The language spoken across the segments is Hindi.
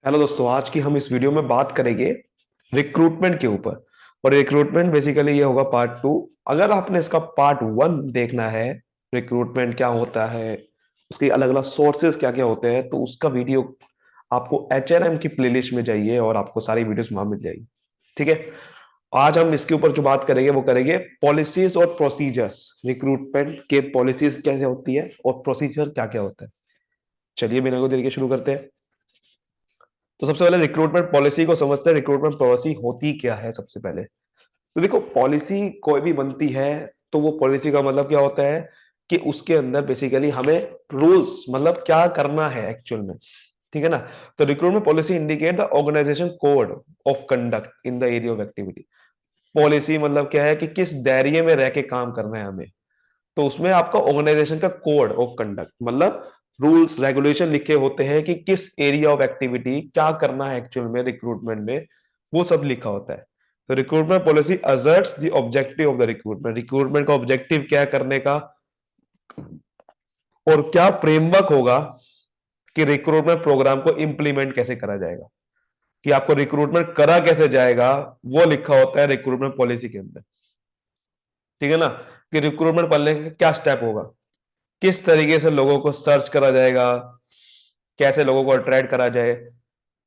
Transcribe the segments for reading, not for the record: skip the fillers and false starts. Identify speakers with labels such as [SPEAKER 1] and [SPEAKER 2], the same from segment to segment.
[SPEAKER 1] हेलो दोस्तों, आज की हम इस वीडियो में बात करेंगे रिक्रूटमेंट के ऊपर। और रिक्रूटमेंट बेसिकली ये होगा पार्ट 2। अगर आपने इसका पार्ट 1 देखना है, रिक्रूटमेंट क्या होता है, उसके अलग अलग सोर्सेज क्या क्या होते हैं, तो उसका वीडियो आपको HRM की प्लेलिस्ट में जाइए और आपको सारी वीडियोस वहां मिल जाएगी। ठीक है। आज हम इसके ऊपर जो बात करेंगे वो करेंगे पॉलिसीज और प्रोसीजर्स। रिक्रूटमेंट के पॉलिसीज कैसे होती है और प्रोसीजर क्या क्या होता है। चलिए बिना कोई देरी के शुरू करते हैं। तो सबसे पहले रिक्रूटमेंट पॉलिसी को समझते हैं। रिक्रूटमेंट पॉलिसी होती क्या है सबसे पहले। तो देखो, पॉलिसी कोई भी बनती है तो वो पॉलिसी का मतलब क्या होता है कि उसके अंदर बेसिकली हमें रूल्स, मतलब क्या करना है एक्चुअल में। ठीक है ना। तो recruitment policy indicate the organisation code of conduct in the area of activity. Policy मतलब क्या है कि किस दायरे में रह के काम करना है हमें। तो उसमें आपका ऑर्गेनाइजेशन का कोड ऑफ कंडक्ट मतलब रूल्स रेगुलेशन लिखे होते हैं कि किस एरिया ऑफ एक्टिविटी क्या करना है एक्चुअल में रिक्रूटमेंट में, वो सब लिखा होता है। तो recruitment policy assets the objective of the recruitment. Recruitment का ऑब्जेक्टिव क्या है करने का, और क्या फ्रेमवर्क होगा कि रिक्रूटमेंट प्रोग्राम को इंप्लीमेंट कैसे करा जाएगा, कि आपको रिक्रूटमेंट करा कैसे जाएगा, वो लिखा होता है रिक्रूटमेंट पॉलिसी के अंदर। ठीक है ना। कि रिक्रूटमेंट पढ़ने का क्या स्टेप होगा, किस तरीके से लोगों को सर्च करा जाएगा, कैसे लोगों को अट्रैक्ट करा जाए,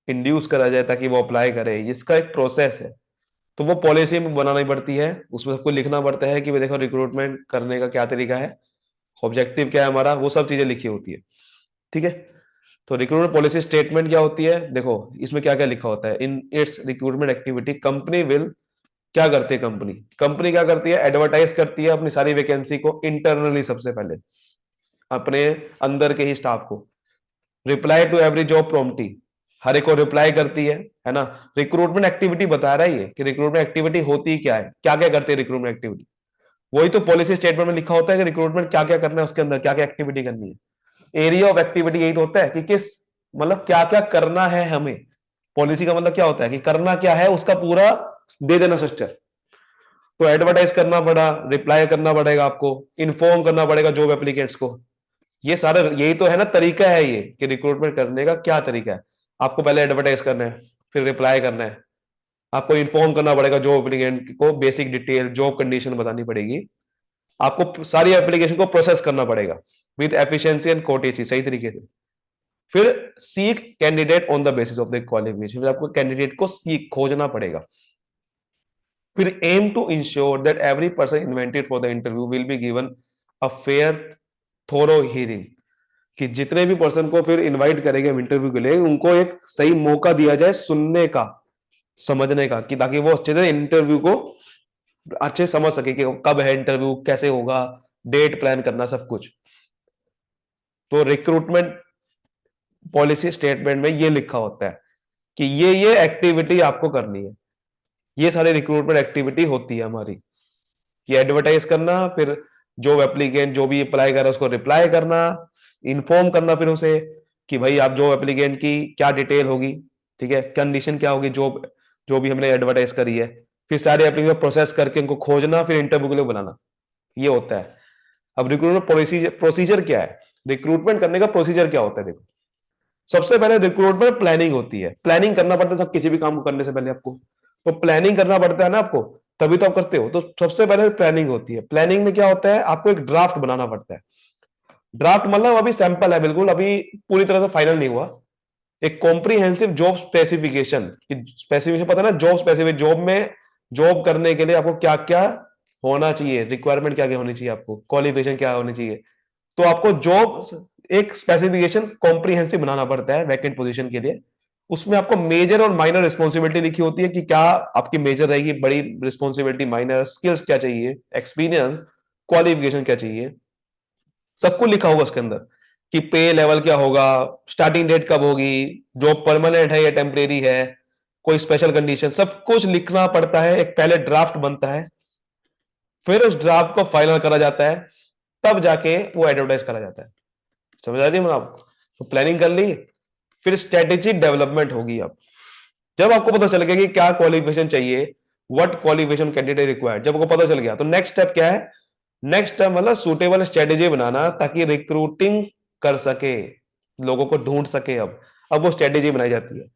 [SPEAKER 1] इंड्यूस करा जाए ताकि वो अप्लाई करे, इसका एक प्रोसेस है। तो वो पॉलिसी में बनानी पड़ती है, उसमें सबको लिखना पड़ता है कि भाई देखो रिक्रूटमेंट करने का क्या तरीका है, ऑब्जेक्टिव क्या है हमारा, वो सब चीजें लिखी होती है। ठीक है। तो रिक्रूटमेंट पॉलिसी स्टेटमेंट क्या होती है, देखो इसमें क्या क्या लिखा होता है। In its recruitment activity company will, क्या करती है कंपनी, कंपनी क्या करती है, एडवर्टाइज करती है अपनी सारी वैकेंसी को इंटरनली, सबसे पहले अपने अंदर के ही स्टाफ को। रिप्लाई टू एवरी जॉब प्रॉम्प्टी, हर एक को रिप्लाई करती है ना। रिक्रूटमेंट एक्टिविटी बता रहा है ये कि रिक्रूटमेंट एक्टिविटी होती क्या है, क्या क्या करती है रिक्रूटमेंट एक्टिविटी। वही तो पॉलिसी स्टेटमेंट में लिखा होता है कि रिक्रूटमेंट क्या क्या करना है, उसके अंदर क्या क्या एक्टिविटी करनी है। एरिया ऑफ एक्टिविटी यही तो होता है कि किस, मतलब क्या क्या करना है हमें। पॉलिसी का मतलब क्या होता है कि करना क्या है, उसका पूरा दे देना स्ट्रक्चर। तो एडवर्टाइज करना पड़ा, रिप्लाई करना पड़ेगा आपको, इन्फॉर्म करना पड़ेगा जॉब एप्लीकेंट्स को। ये सारा यही तो है ना, तरीका है ये कि रिक्रूटमेंट करने का क्या तरीका है। आपको पहले एडवर्टाइज करना है, फिर रिप्लाई करना है, आपको इन्फॉर्म करना पड़ेगा जॉब एप्लीकेंट को, बेसिक डिटेल जॉब कंडीशन बतानी पड़ेगी, आपको सारी एप्लीकेशन को प्रोसेस करना पड़ेगा विद एफिशिएंसी एंड कोटेसी, सही तरीके से। फिर seek candidate on the basis of the qualification, फिर आपको कैंडिडेट को सीक खोजना पड़ेगा। फिर aim to ensure that every person invented for the interview will be given a fair thorough hearing, कि जितने भी पर्सन को फिर इनवाइट करेंगे हम इंटरव्यू के लिए, उनको एक सही मौका दिया जाए सुनने का, समझने का, कि ताकि वो अच्छे से इंटरव्यू को अच्छे समझ सके कि कब है इंटरव्यू, कैसे होगा, डेट प्लान करना सब कुछ। तो रिक्रूटमेंट पॉलिसी स्टेटमेंट में ये लिखा होता है कि ये एक्टिविटी आपको करनी है। ये सारी रिक्रूटमेंट एक्टिविटी होती है हमारी, कि एडवर्टाइज करना, फिर जो एप्लीकेंट जो भी अप्लाई कर रहा है उसको रिप्लाई करना, इन्फॉर्म करना फिर उसे कि भाई आप जो एप्लीकेंट की क्या डिटेल होगी, ठीक है, कंडीशन क्या होगी, जो जो भी हमने एडवर्टाइज करी है। फिर सारे एप्लीकेशन प्रोसेस करके उनको खोजना, फिर इंटरव्यू के लिए बुलाना, ये होता है। अब रिक्रूटमेंट प्रोसीजर क्या है, रिक्रूटमेंट करने का प्रोसीजर क्या होता है। देखो, सबसे पहले रिक्रूटमेंट प्लानिंग होती है, प्लानिंग करना पड़ता है सब, किसी भी काम को करने से पहले आपको तो प्लानिंग करना पड़ता है ना आपको, तभी तो आप करते हो। तो सबसे पहले प्लानिंग होती है। प्लानिंग में क्या होता है, आपको एक ड्राफ्ट बनाना पड़ता है। ड्राफ्ट मतलब अभी सैंपल है, बिल्कुल अभी पूरी तरह से फाइनल नहीं हुआ। एक कॉम्प्रिहेंसिव जॉब स्पेसिफिकेशन, स्पेसिफिकेशन पता है ना, जॉब स्पेसिफिक, जॉब में जॉब करने के लिए आपको क्या क्या होना चाहिए, रिक्वायरमेंट क्या क्या होनी चाहिए, आपको क्वालिफिकेशन क्या होनी चाहिए। तो आपको जॉब एक स्पेसिफिकेशन कॉम्प्रिहेंसिव बनाना पड़ता है वैकेंट पोजीशन के लिए। उसमें आपको मेजर और माइनर रिस्पॉन्सिबिलिटी लिखी होती है कि क्या आपकी मेजर रहेगी, बड़ी रिस्पॉन्सिबिलिटी, माइनर स्किल्स क्या चाहिए, एक्सपीरियंस, क्वालिफिकेशन क्या चाहिए, सब कुछ लिखा होगा उसके अंदर। कि पे लेवल क्या होगा, स्टार्टिंग डेट कब होगी, जॉब परमानेंट है या टेम्परेरी है, कोई स्पेशल कंडीशन, सब कुछ लिखना पड़ता है। एक पहले ड्राफ्ट बनता है, फिर उस ड्राफ्ट को फाइनल करा जाता है, तब जाके वो एडवर्टाइज करा जाता है। समझ आ रही है आप। तो प्लानिंग कर ली, फिर स्ट्रेटेजी डेवलपमेंट होगी। अब जब आपको पता चल गया कि क्या क्वालिफिकेशन चाहिए, व्हाट क्वालिफिकेशन कैंडिडेट रिक्वायर्ड, जब आपको पता चल गया, तो नेक्स्ट स्टेप क्या है, नेक्स्ट स्टेप मतलब सुटेबल स्ट्रेटेजी बनाना ताकि रिक्रूटिंग कर सके, लोगों को ढूंढ सके। अब वो स्ट्रेटेजी बनाई जाती है।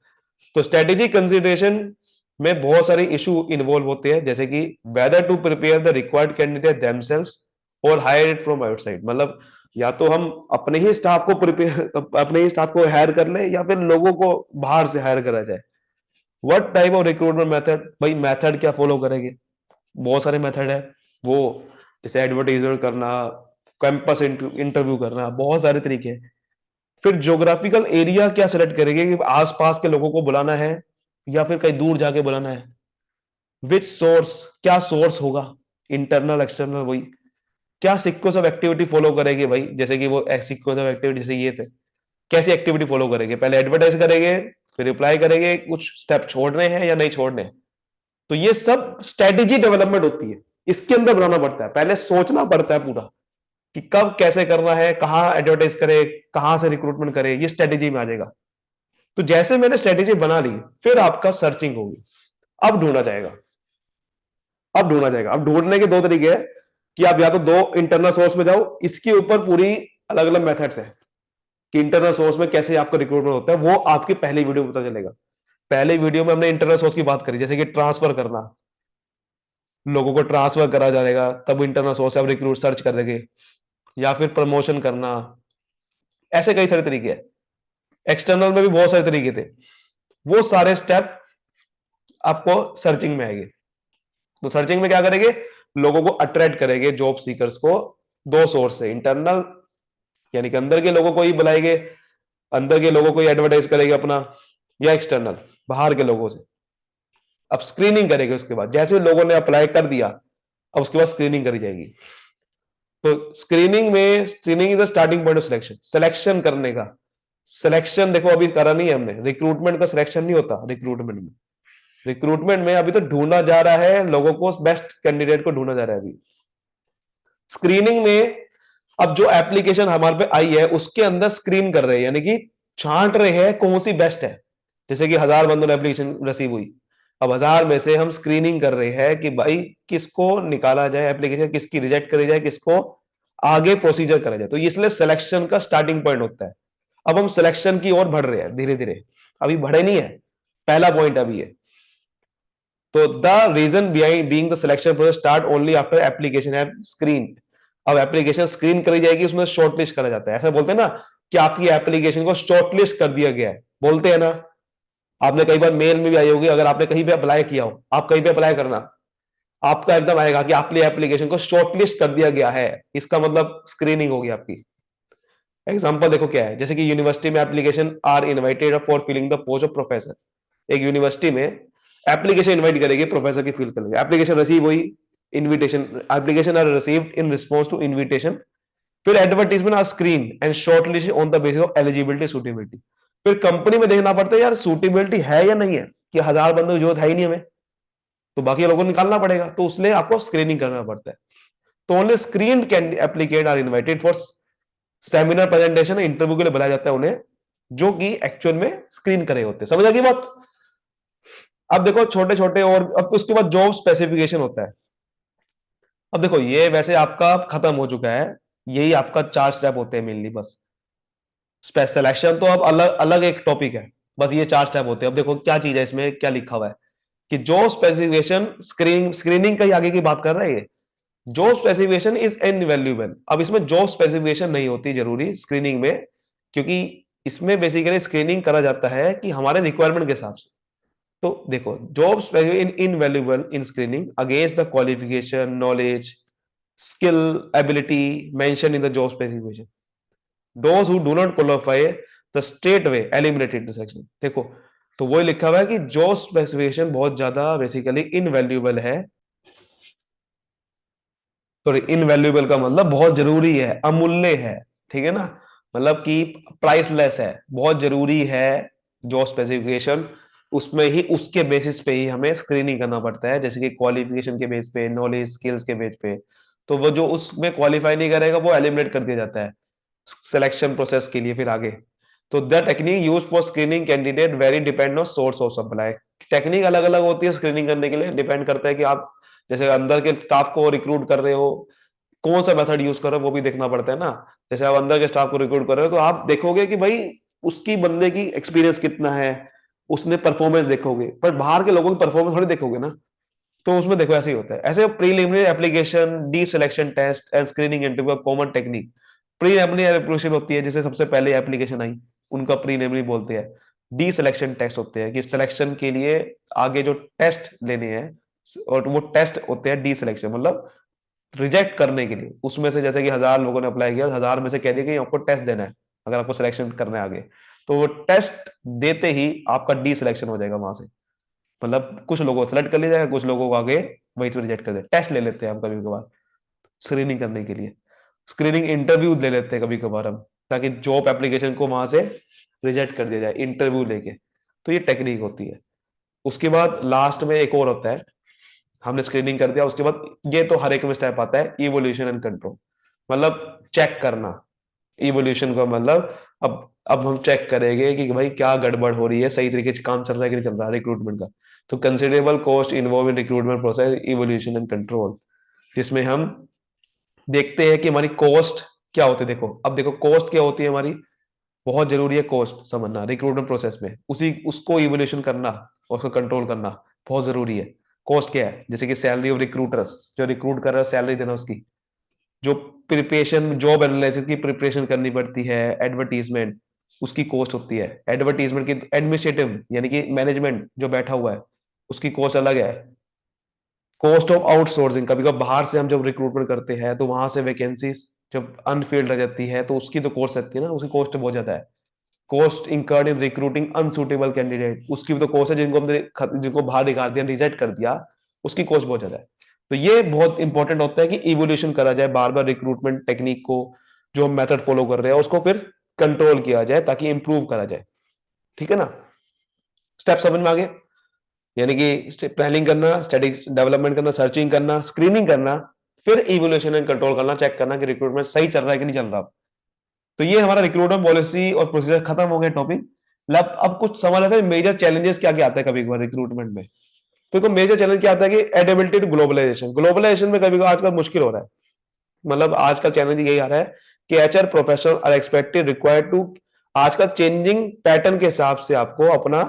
[SPEAKER 1] तो स्ट्रेटेजिक कंसिडरेशन में बहुत सारे इशू इन्वॉल्व होते हैं, जैसे कि whether to prepare the required candidate themselves और हायर इट फ्रॉम आउटसाइड। मतलब या तो हम अपने ही स्टाफ को प्रिपेयर, अपने ही स्टाफ को हायर कर ले, या फिर लोगों को बाहर से हायर करा जाए। What type of recruitment method, भाई मेथड क्या फॉलो करेंगे? बहुत सारे मेथड है वो, जैसे एडवर्टाइजमेंट करना, कैंपस इंटरव्यू करना, बहुत सारे तरीके हैं। फिर ज्योग्राफिकल एरिया क्या सेलेक्ट करेंगे कि आसपास के लोगों को बुलाना है या फिर कहीं दूर जाके बुलाना है। विच सोर्स, क्या सोर्स होगा, इंटरनल एक्सटर्नल, वही क्या सीक्वेंस ऑफ एक्टिविटी फॉलो करेंगे भाई, जैसे कि वो सीक्वेंस ऑफ एक्टिविटी जैसे ये थे, कैसी एक्टिविटी फॉलो करेंगे? पहले एडवर्टाइज करेंगे, फिर रिप्लाई करेंगे, कुछ स्टेप छोड़ने हैं या नहीं छोड़ने हैं। तो ये सब स्ट्रेटेजी डेवलपमेंट होती है, इसके अंदर बनाना पड़ता है, पहले सोचना पड़ता है पूरा कि कब कैसे करना है, कहां एडवर्टाइज करे, कहां से रिक्रूटमेंट करे, ये स्ट्रेटेजी में आ जाएगा। तो जैसे मैंने स्ट्रेटेजी बना ली, फिर आपका सर्चिंग होगी, अब ढूंढा जाएगा। अब ढूंढने के दो तरीके हैं कि आप या तो दो इंटरनल सोर्स में जाओ, इसके ऊपर पूरी अलग अलग मेथड्स है कि इंटरनल सोर्स में कैसे आपका रिक्रूटमेंट होता है, वो आपकी पहली वीडियो में पता चलेगा। पहले वीडियो में हमने इंटरनल सोर्स की बात करी, जैसे कि ट्रांसफर करना, लोगों को ट्रांसफर करा जाएगा, तब इंटरनल सोर्स आप रिक्रूट सर्च करेंगे, या फिर प्रमोशन करना, ऐसे कई सारे तरीके हैं। एक्सटर्नल में भी बहुत सारे तरीके थे, वो सारे स्टेप आपको सर्चिंग में आएंगे। तो सर्चिंग में क्या करेंगे, लोगों को अट्रैक्ट करेंगे, जॉब सीकर्स को, दो सोर्स से, इंटरनल यानी कि अंदर के लोगों को ही बुलाएंगे, अंदर के लोगों को ही एडवर्टाइज करेंगे अपना, या एक्सटर्नल बाहर के लोगों से। अब स्क्रीनिंग करेंगे, उसके बाद जैसे लोगों ने अप्लाई कर दिया, अब उसके बाद स्क्रीनिंग करी जाएगी। तो screening is the starting point of selection, selection करने का। सिलेक्शन देखो अभी करा नहीं है हमने, रिक्रूटमेंट का सिलेक्शन नहीं होता रिक्रूटमेंट में अभी तो ढूंढा जा रहा है लोगों को, बेस्ट कैंडिडेट को ढूंढा जा रहा है अभी। स्क्रीनिंग में अब जो एप्लीकेशन हमारे पे आई है उसके अंदर स्क्रीन कर रहे हैं, यानी कि छांट रहे हैं कौन सी बेस्ट है। जैसे कि 1000 बंदों ने एप्लीकेशन रिसीव हुई, अब 1000 में से हम स्क्रीनिंग कर रहे हैं कि भाई किसको निकाला जाए एप्लीकेशन, किसकी रिजेक्ट करी जाए, किसको आगे प्रोसीजर करा जाए। तो इसलिए सिलेक्शन का स्टार्टिंग पॉइंट होता है। अब हम सिलेक्शन की ओर बढ़ रहे हैं धीरे धीरे, अभी बढ़े नहीं है, पहला पॉइंट अभी है। तो the reason behind being the selection process start only after application है स्क्रीन। अब एप्लीकेशन स्क्रीन करी जाएगी, उसमें शॉर्टलिस्ट करा जाता है। ऐसा बोलते हैं ना कि आपकी एप्लीकेशन को शॉर्टलिस्ट कर दिया गया है, बोलते हैं ना। आपने कई बार मेल में भी आई होगी, अगर आपने कहीं पे अप्लाई किया हो, आप कहीं पे अप्लाई करना, आपका एकदम आएगा कि आपकी एप्लीकेशन को शॉर्टलिस्ट कर दिया गया है, इसका मतलब स्क्रीनिंग होगी आपकी। एग्जांपल देखो क्या है, जैसे कि यूनिवर्सिटी में application are invited for filling the post of professor. एक यूनिवर्सिटी में एप्लीकेशन इनवाइट करेगी प्रोफेसर की फिल करेंगे, एप्लीकेशन रिसीव हुई, invitation, application are received in response to invitation, फिर advertisement are screen and shortlist on the basis of eligibility suitability. फिर कंपनी में देखना पड़ता है यार सूटेबिलिटी है या नहीं है, कि 1000 बंदों की जरूरत है ही नहीं हमें, तो बाकी लोगों को निकालना पड़ेगा, तो उसलिए आपको स्क्रीनिंग करना पड़ता है। तो only screen can applicant are invited for seminar presentation, interview के लिए बुलाया जाता है उन्हें, जो कि एक्चुअल में स्क्रीन करे होते हैं। समझ आ गई बात? अब देखो छोटे छोटे, और अब उसके बाद जॉब स्पेसिफिकेशन होता है। अब देखो ये वैसे आपका खत्म हो चुका है, यही आपका 4 स्टेप होते हैं मेनली बस। सिलेक्शन तो अब अलग अलग एक टॉपिक है, बस ये 4 स्टेप होते हैं। अब देखो क्या चीज है इसमें, क्या लिखा हुआ है कि जॉब स्पेसिफिकेशन, स्क्रीनिंग का ही आगे की बात कर रहे हैं। Job specification is invaluable. अब इसमें जॉब स्पेसिफिकेशन नहीं होती जरूरी स्क्रीनिंग में, क्योंकि इसमें बेसिकली स्क्रीनिंग करा जाता है कि हमारे रिक्वायरमेंट के हिसाब से। तो देखो job specification invaluable in screening against the qualification, knowledge, skill, ability mention in the job specification. Those who do not qualify the straight way eliminated the selection. देखो तो वही लिखा हुआ है कि जॉब स्पेसिफिकेशन बहुत ज्यादा बेसिकली इनवैल्यूएबल है। तो इनवैल्यूएबल का मतलब बहुत जरूरी है, अमूल्य है, ठीक है ना, मतलब कि प्राइसलेस है, बहुत जरूरी है जॉब स्पेसिफिकेशन। उसमें ही उसके बेसिस पे ही हमें स्क्रीनिंग करना पड़ता है, जैसे कि क्वालिफिकेशन के बेस पे, नॉलेज स्किल्स के बेस पे। तो वो जो उसमें क्वालिफाई नहीं करेगा वो एलिमिनेट कर दिया जाता है सिलेक्शन प्रोसेस के लिए फिर आगे। तो the technique use for screening candidate very depend on source of supply. Technique अलग अलग होती है स्क्रीनिंग करने के लिए, डिपेंड करता है कि आप जैसे अंदर के स्टाफ को रिक्रूट कर रहे हो, कौन सा मेथड यूज कर रहे हो वो भी देखना पड़ता है ना। जैसे आप अंदर के स्टाफ को रिक्रूट कर रहे हो तो आप देखोगे कि भाई उसकी बंदे की एक्सपीरियंस कितना है, उसने परफॉर्मेंस देखोगे, पर बाहर के लोगों की परफॉर्मेंस थोड़ी देखोगे ना। तो उसमें देखो ऐसे ही होता है। ऐसे preliminary application, the selection test and screening interview common technique. Preliminary application होती है, जिसे सबसे पहले एप्लीकेशन आई उनका प्रीलिमिनरी बोलते हैं। डी सिलेक्शन टेस्ट होते हैं कि सिलेक्शन के लिए आगे जो टेस्ट लेने हैं, और वो टेस्ट होते हैं डी सिलेक्शन, मतलब रिजेक्ट करने के लिए। उसमें से जैसे कि 1000 लोगों ने अप्लाई किया, 1000 में से कह दिया कि आपको टेस्ट देना है अगर आपको सिलेक्शन करना है आगे, तो वो टेस्ट देते ही आपका डी सिलेक्शन हो जाएगा वहां से। मतलब कुछ लोगों को सिलेक्ट कर लिया जाएगा, कुछ लोगों को आगे वहीं से रिजेक्ट कर दे। टेस्ट ले लेते हैं हम कभी कभार स्क्रीनिंग करने के लिए, स्क्रीनिंग इंटरव्यू ले लेते हैं कभी कभार हम, ताकि जॉब एप्लीकेशन को वहां से रिजेक्ट कर दिया जाए इंटरव्यू लेके। तो ये टेक्निक होती है। उसके बाद लास्ट में एक और होता है, हमने स्क्रीनिंग कर दिया, उसके बाद ये तो हर एक में स्टेप आता है, इवोल्यूशन एंड कंट्रोल, मतलब चेक करना। इवोल्यूशन का मतलब अब हम चेक करेंगे कि भाई क्या गड़बड़ हो रही है, सही तरीके से काम चल रहा है कि नहीं चल रहा है रिक्रूटमेंट का। तो considerable cost involve in recruitment process, evolution and control, जिसमें हम देखते हैं कि हमारी कॉस्ट क्या होती है। देखो अब देखो कॉस्ट क्या होती है हमारी, बहुत जरूरी है कॉस्ट समझना रिक्रूटमेंट प्रोसेस में, उसी उसको इवोल्यूशन करना और उसको कंट्रोल करना बहुत जरूरी है। कॉस्ट क्या है, जैसे कि सैलरी ऑफ रिक्रूटर्स, जो रिक्रूट कर रहा है सैलरी देना उसकी, जो प्रिपरेशन जॉब एनालिसिस की प्रिपरेशन करनी पड़ती है, एडवर्टीजमेंट उसकी कॉस्ट होती है, एडवर्टीजमेंट की एडमिनिस्ट्रेटिव यानी कि मैनेजमेंट जो बैठा हुआ है उसकी कॉस्ट अलग है। कॉस्ट ऑफ आउटसोर्सिंग, कभी कभी बाहर से हम जब रिक्रूटमेंट करते हैं तो वहां से वैकेंसीज जब अनफिल्ड रह जाती है तो उसकी तो कॉस्ट रहती है ना, उसकी कॉस्ट बहुत ज्यादा है। कॉस्ट इंकर्ड इन रिक्रूटिंग अनसुटेबल कैंडिडेट, उसकी भी तो कॉस्ट है, जिनको बाहर निकाल दिया, रिजेक्ट कर दिया, उसकी कॉस्ट बहुत ज्यादा है। तो ये बहुत इंपॉर्टेंट होता है कि इवोल्यूशन करा जाए बार बार रिक्रूटमेंट टेक्निक को, जो हम मेथड फॉलो कर रहे हैं उसको फिर कंट्रोल किया जाए ताकि इंप्रूव करा जाए। ठीक है ना, स्टेप समझ में आ गए? यानी कि प्लानिंग करना, स्ट्रेटेजिक डेवलपमेंट करना, सर्चिंग करना, स्क्रीनिंग करना, फिर इवोल्यूशन एंड कंट्रोल करना, चेक करना कि रिक्रूटमेंट सही चल रहा है कि नहीं चल रहा। तो ये हमारा रिक्रूटमेंट पॉलिसी और प्रोसीजर खत्म हो गया टॉपिक। अब कुछ समझ आता है मेजर चैलेंजेस क्या क्या आता है कभी कभार रिक्रूटमेंट में। तो मेजर चैलेंज क्या आता है कि एडेबिलिटी टू ग्लोबलाइजेशन, ग्लोबलाइजेशन में कभी कभी आजकल मुश्किल हो रहा है। मतलब आजकल चैलेंज यही आ रहा है कि HR professional are expected required to, आजकल चेंजिंग पैटर्न के हिसाब से आपको अपना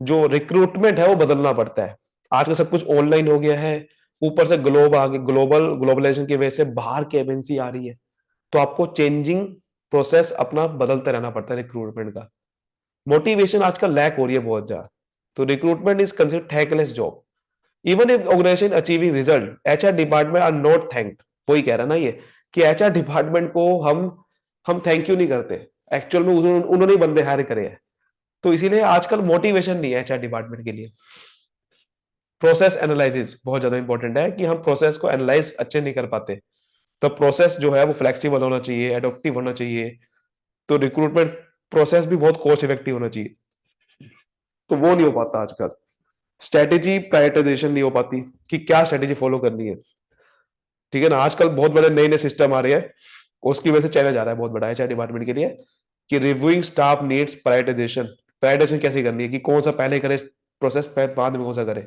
[SPEAKER 1] जो रिक्रूटमेंट है वो बदलना पड़ता है। आजकल सब कुछ ऑनलाइन हो गया है, ऊपर से ग्लोबलाइजेशन की वजह से बाहर की एमएनसी आ रही है, तो आपको चेंजिंग प्रोसेस अपना बदलते रहना पड़ता है रिक्रूटमेंट का। मोटिवेशन आजकल लैक हो रही है बहुत ज्यादा, तो recruitment is considered thankless job. Even if organisation achieving result, HR department are not thanked. वही कह रहा ना ये, कि एचआर डिपार्टमेंट को हम थैंक यू नहीं करते, एक्चुअल में उन्होंने ही बंदे हायर करे हैं। तो इसीलिए आजकल मोटिवेशन नहीं है एचआर डिपार्टमेंट के लिए। प्रोसेस एनालिसिस बहुत ज्यादा इंपॉर्टेंट है, कि हम प्रोसेस को एनालाइज अच्छे नहीं कर पाते। तो प्रोसेस जो है वो फ्लेक्सिबल होना चाहिए, एडोप्टिव होना चाहिए। तो रिक्रूटमेंट प्रोसेस भी बहुत कॉस्ट इफेक्टिव होना चाहिए, तो वो नहीं हो पाता आजकल। स्ट्रेटेजी प्रायोरिटाइजेशन नहीं हो पाती कि क्या स्ट्रेटेजी फॉलो करनी है। ठीक है ना, आजकल बहुत बड़े नए नए सिस्टम आ रहे हैं, उसकी वजह से चैलेंज आ रहा है बहुत बड़ा एचआर डिपार्टमेंट के लिए, कि reviewing staff needs prioritisation. Prioritisation कैसे करनी है, कि कौन सा पहले करे प्रोसेस, बाद में कौन सा करे।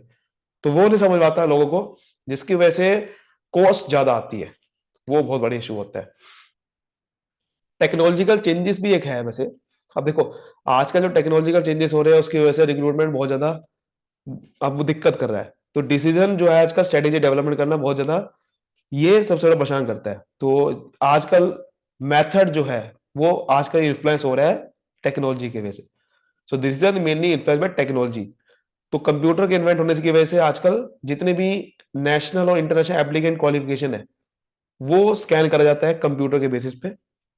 [SPEAKER 1] तो वो नहीं समझ पाता लोगों को, जिसकी वजह से कॉस्ट ज्यादा आती है, वो बहुत बड़ी इशू होता है। टेक्नोलॉजिकल चेंजेस भी एक है वैसे। अब देखो आजकल जो टेक्नोलॉजिकल चेंजेस हो रहे हैं उसकी वजह से रिक्रूटमेंट बहुत ज्यादा अब वो दिक्कत कर रहा है। तो डिसीजन जो है आजकल स्ट्रेटेजी डेवलपमेंट करना बहुत ज्यादा, ये सबसे बड़ा परेशान करता है। तो आजकल मेथड जो है वो आजकल इन्फ्लुएंस हो रहा है टेक्नोलॉजी की वजह से। So decision mainly influence by technology. तो कंप्यूटर के इन्वेंट होने की वजह से आजकल जितने भी नेशनल और इंटरनेशनल एप्लीकेंट क्वालिफिकेशन है वो स्कैन करा जाता है कंप्यूटर के बेसिस पे।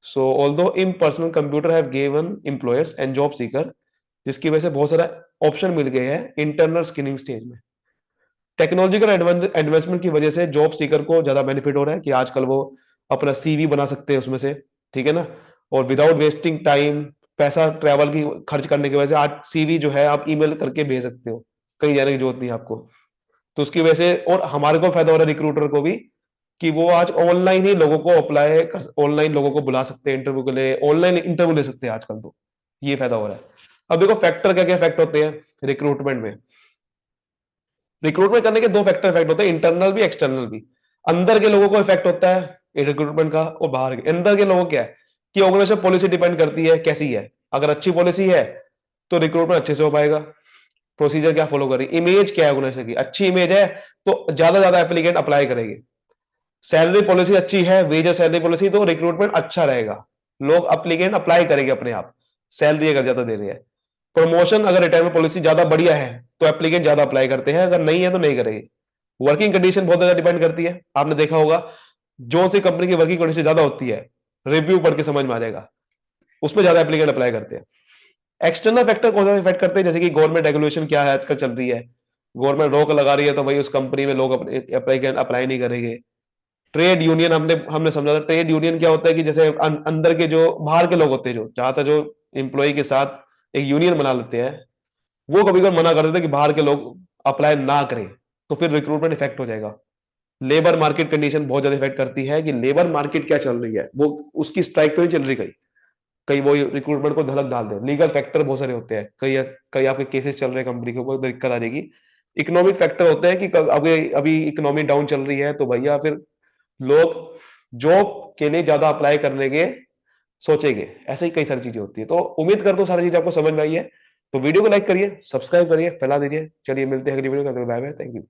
[SPEAKER 1] सो although in personal computer have given employers and job seeker, जिसकी वजह से बहुत सारा ऑप्शन मिल गए हैं इंटरनल स्क्रीनिंग स्टेज में। टेक्नोलॉजिकल एडवांसमेंट की वजह से जॉब सीकर को ज्यादा बेनिफिट हो रहा है, कि आजकल वो अपना सीवी बना सकते हैं उसमें से। ठीक है ना, और विदाउट वेस्टिंग टाइम, पैसा ट्रैवल की खर्च करने की वजह से आज सीवी जो है आप ईमेल करके भेज सकते हो, कहीं जाने की जरूरत नहीं आपको। तो उसकी वजह से और हमारे को फायदा हो रहा है रिक्रूटर को भी, कि वो आज ऑनलाइन ही लोगों को अप्लाई, ऑनलाइन लोगों को बुला सकते हैं इंटरव्यू के लिए, ऑनलाइन इंटरव्यू ले सकते हैं आजकल। तो ये फायदा हो रहा है। अब देखो फैक्टर क्या क्या फैक्ट होते हैं रिक्रूटमेंट में। रिक्रूटमेंट करने के दो फैक्टर इफेक्ट होते हैं, इंटरनल भी एक्सटर्नल भी। अंदर के लोगों को इफेक्ट होता है रिक्रूटमेंट का, और बाहर के। अंदर के लोगों क्या है कि ऑर्गेनाइजेशन पॉलिसी डिपेंड करती है कैसी है। अगर अच्छी पॉलिसी है तो रिक्रूटमेंट अच्छे से हो पाएगा। प्रोसीजर क्या फॉलो करें, इमेज क्या है ऑर्गेनाइजेशन की, अच्छी इमेज है तो ज्यादा एप्लीकेंट अप्लाई करेंगे। सैलरी पॉलिसी अच्छी है, वेज और सैलरी पॉलिसी, तो रिक्रूटमेंट अच्छा रहेगा, लोग एप्लीकेंट अप्लाई करेंगे अपने आप, सैलरी अगर ज्यादा दे रही है। प्रमोशन अगर रिटायरमेंट पॉलिसी ज्यादा बढ़िया है तो एप्लीकेंट ज्यादा अप्लाई करते हैं, अगर नहीं है तो नहीं करेंगे। वर्किंग कंडीशन बहुत ज्यादा डिपेंड करती है, आपने देखा होगा जो सी कंपनी की वर्किंग कंडीशन ज्यादा होती है, रिव्यू पढ़ के समझ में आ जाएगा, उसमें ज्यादा एप्लीकेंट अप्लाई करते हैं। एक्सटर्नल फैक्टर कौन सा इफेक्ट करते हैं, जैसे कि गवर्नमेंट रेगुलेशन क्या है आजकल चल रही है, गवर्नमेंट रोक लगा रही है तो भाई उस कंपनी में लोग अप्लाई नहीं करेंगे। ट्रेड यूनियन हमने हमने समझा था, ट्रेड यूनियन क्या होता है कि जैसे अंदर के जो बाहर के लोग होते हैं, जो चाहता जो एम्प्लॉय के साथ एक यूनियन बना लेते हैं, वो कभी कभी मना कर देते हैं कि बाहर के लोग अप्लाई ना करें, तो फिर रिक्रूटमेंट इफेक्ट हो जाएगा। लेबर मार्केट कंडीशन बहुत ज्यादा इफेक्ट करती है कि लेबर मार्केट क्या चल रही है, वो उसकी स्ट्राइक तो नहीं चल रही, कहीं कहीं वो रिक्रूटमेंट को धलक डाल दे। लीगल फैक्टर बहुत सारे होते हैं, कई कई आपके केसेस चल रहे हैं कंपनी के ऊपर, दिक्कत आ जाएगी। इकोनॉमिक फैक्टर होते हैं कि अभी अभी इकोनॉमी डाउन चल रही है तो भैया फिर लोग जॉब के लिए ज्यादा अप्लाई करने के सोचेंगे, ऐसे ही कई सारी चीजें होती है। तो उम्मीद करता हूँ सारी चीजें आपको समझ में आई है। तो वीडियो को लाइक करिए, सब्सक्राइब करिए, फैला दीजिए। चलिए मिलते हैं अगली वीडियो में, बाय बाय, थैंक यू।